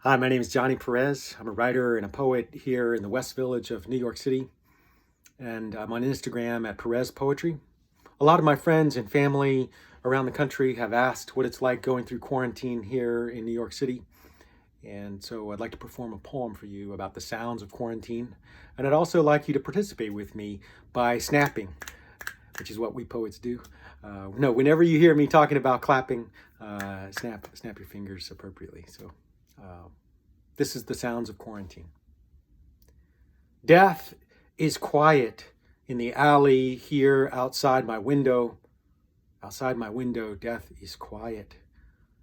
Hi, my name is Johnny Perez. I'm a writer and a poet here in the West Village of New York City, and I'm on Instagram at perezpoetry. A lot of my friends and family around the country have asked what it's like going through quarantine here in New York City, and so I'd like to perform a poem for you about the sounds of quarantine, and I'd also like you to participate with me by snapping, which is what we poets do. No, whenever you hear me talking about clapping, snap your fingers appropriately. So. This is the sounds of quarantine. Death is quiet in the alley here outside my window. Outside my window, death is quiet.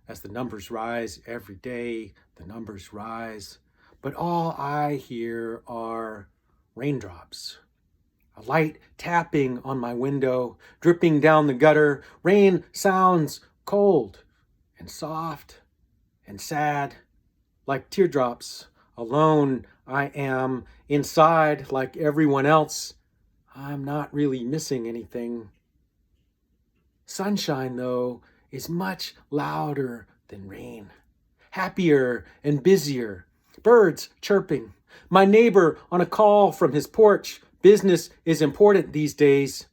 As the numbers rise every day, the numbers rise. But all I hear are raindrops. A light tapping on my window, dripping down the gutter. Rain sounds cold and soft and sad. Like teardrops, alone I am, inside like everyone else. I'm not really missing anything. Sunshine, though, is much louder than rain. Happier and busier. Birds chirping. My neighbor on a call from his porch. Business is important these days.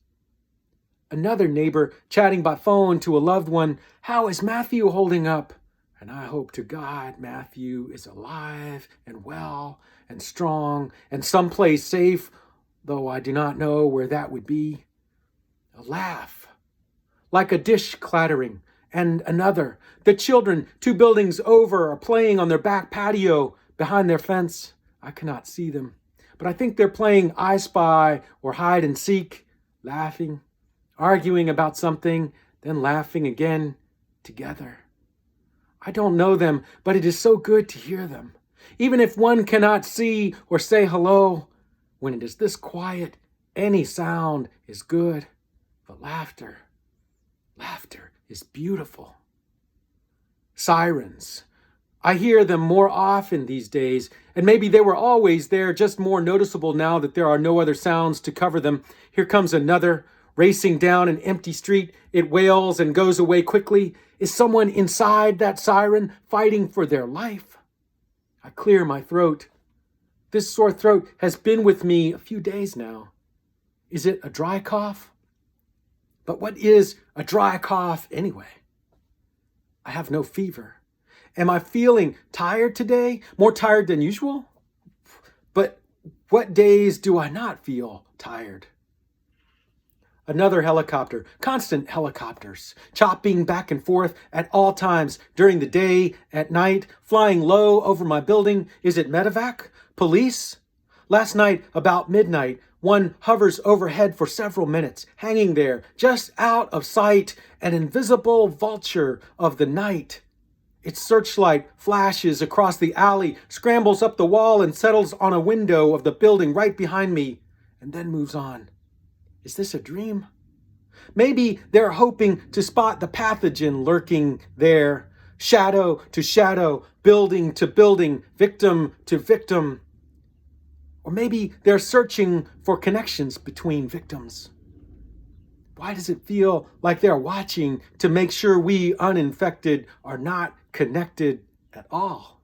Another neighbor chatting by phone to a loved one. How is Matthew holding up? And I hope to God Matthew is alive and well and strong and someplace safe, though I do not know where that would be. A laugh, like a dish clattering, and another. The children 2 buildings over are playing on their back patio behind their fence. I cannot see them, but I think they're playing I Spy or hide and seek, laughing, arguing about something, then laughing again together. I don't know them, but it is so good to hear them. Even if one cannot see or say hello, when it is this quiet, any sound is good. But laughter is beautiful. Sirens. I hear them more often these days, and maybe they were always there, just more noticeable now that there are no other sounds to cover them. Here comes another, racing down an empty street. It wails and goes away quickly. Is someone inside that siren fighting for their life? I clear my throat. This sore throat has been with me a few days now. Is it a dry cough? But what is a dry cough anyway? I have no fever. Am I feeling tired today? More tired than usual? But what days do I not feel tired? Another helicopter, constant helicopters, chopping back and forth at all times, during the day, at night, flying low over my building. Is it medevac? Police? Last night, about midnight, one hovers overhead for several minutes, hanging there, just out of sight, an invisible vulture of the night. Its searchlight flashes across the alley, scrambles up the wall, and settles on a window of the building right behind me, and then moves on. Is this a dream? Maybe they're hoping to spot the pathogen lurking there, shadow to shadow, building to building, victim to victim. Or maybe they're searching for connections between victims. Why does it feel like they're watching to make sure we uninfected are not connected at all?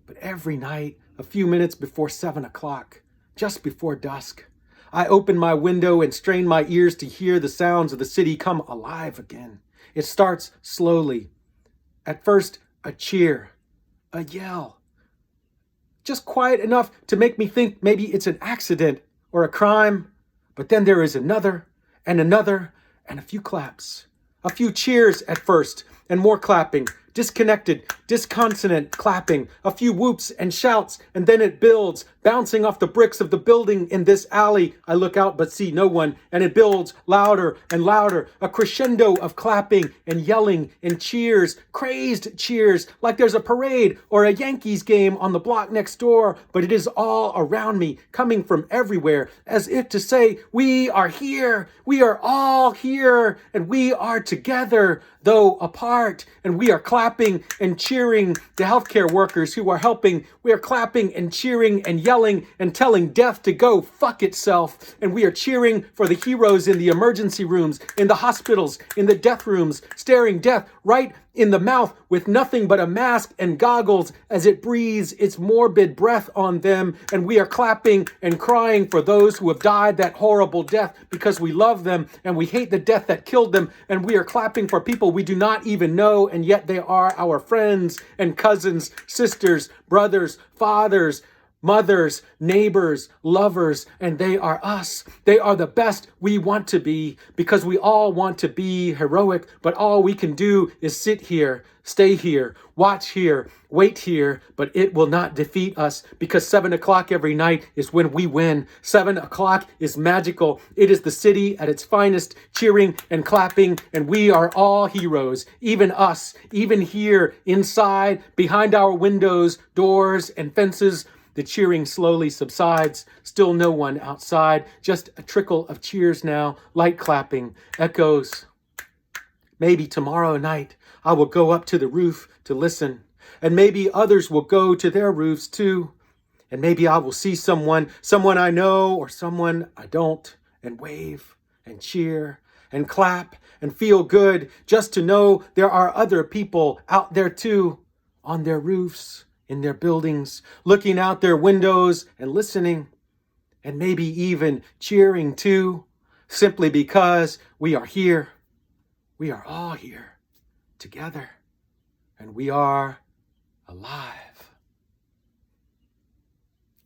But every night, a few minutes before 7 o'clock, just before dusk, I open my window and strain my ears to hear the sounds of the city come alive again. It starts slowly. At first, a cheer, a yell. Just quiet enough to make me think maybe it's an accident or a crime. But then there is another, and a few claps. A few cheers at first, and more clapping. Disconnected, disconsonant clapping, a few whoops and shouts, and then it builds, bouncing off the bricks of the building in this alley. I look out but see no one, and it builds louder and louder, a crescendo of clapping and yelling and cheers, crazed cheers, like there's a parade or a Yankees game on the block next door, but it is all around me, coming from everywhere, as if to say, we are here, we are all here, and we are together, though apart, and we are clapping and cheering the healthcare workers who are helping. We are clapping and cheering and yelling and telling death to go fuck itself. And we are cheering for the heroes in the emergency rooms, in the hospitals, in the death rooms, staring death right in the mouth with nothing but a mask and goggles as it breathes its morbid breath on them. And we are clapping and crying for those who have died that horrible death because we love them and we hate the death that killed them. And we are clapping for people we do not even know, and yet they are our friends and cousins, sisters, brothers, fathers, mothers, neighbors, lovers, and they are us. They are the best we want to be because we all want to be heroic, but all we can do is sit here, stay here, watch here, wait here, but it will not defeat us because 7 o'clock every night is when we win. 7 o'clock is magical. It is the city at its finest, cheering and clapping, and we are all heroes, even us, even here, inside, behind our windows, doors, and fences. The cheering slowly subsides. Still no one outside. Just a trickle of cheers now. Light clapping. Echoes. Maybe tomorrow night I will go up to the roof to listen. And maybe others will go to their roofs too. And maybe I will see someone I know or someone I don't, and wave and cheer and clap and feel good just to know there are other people out there too, on their roofs, in their buildings, looking out their windows and listening, and maybe even cheering too, simply because we are here. We are all here together, and we are alive.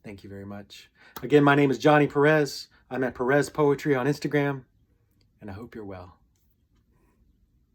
Thank you very much. Again, my name is Johnny Perez. I'm at Perez Poetry on Instagram, and I hope you're well.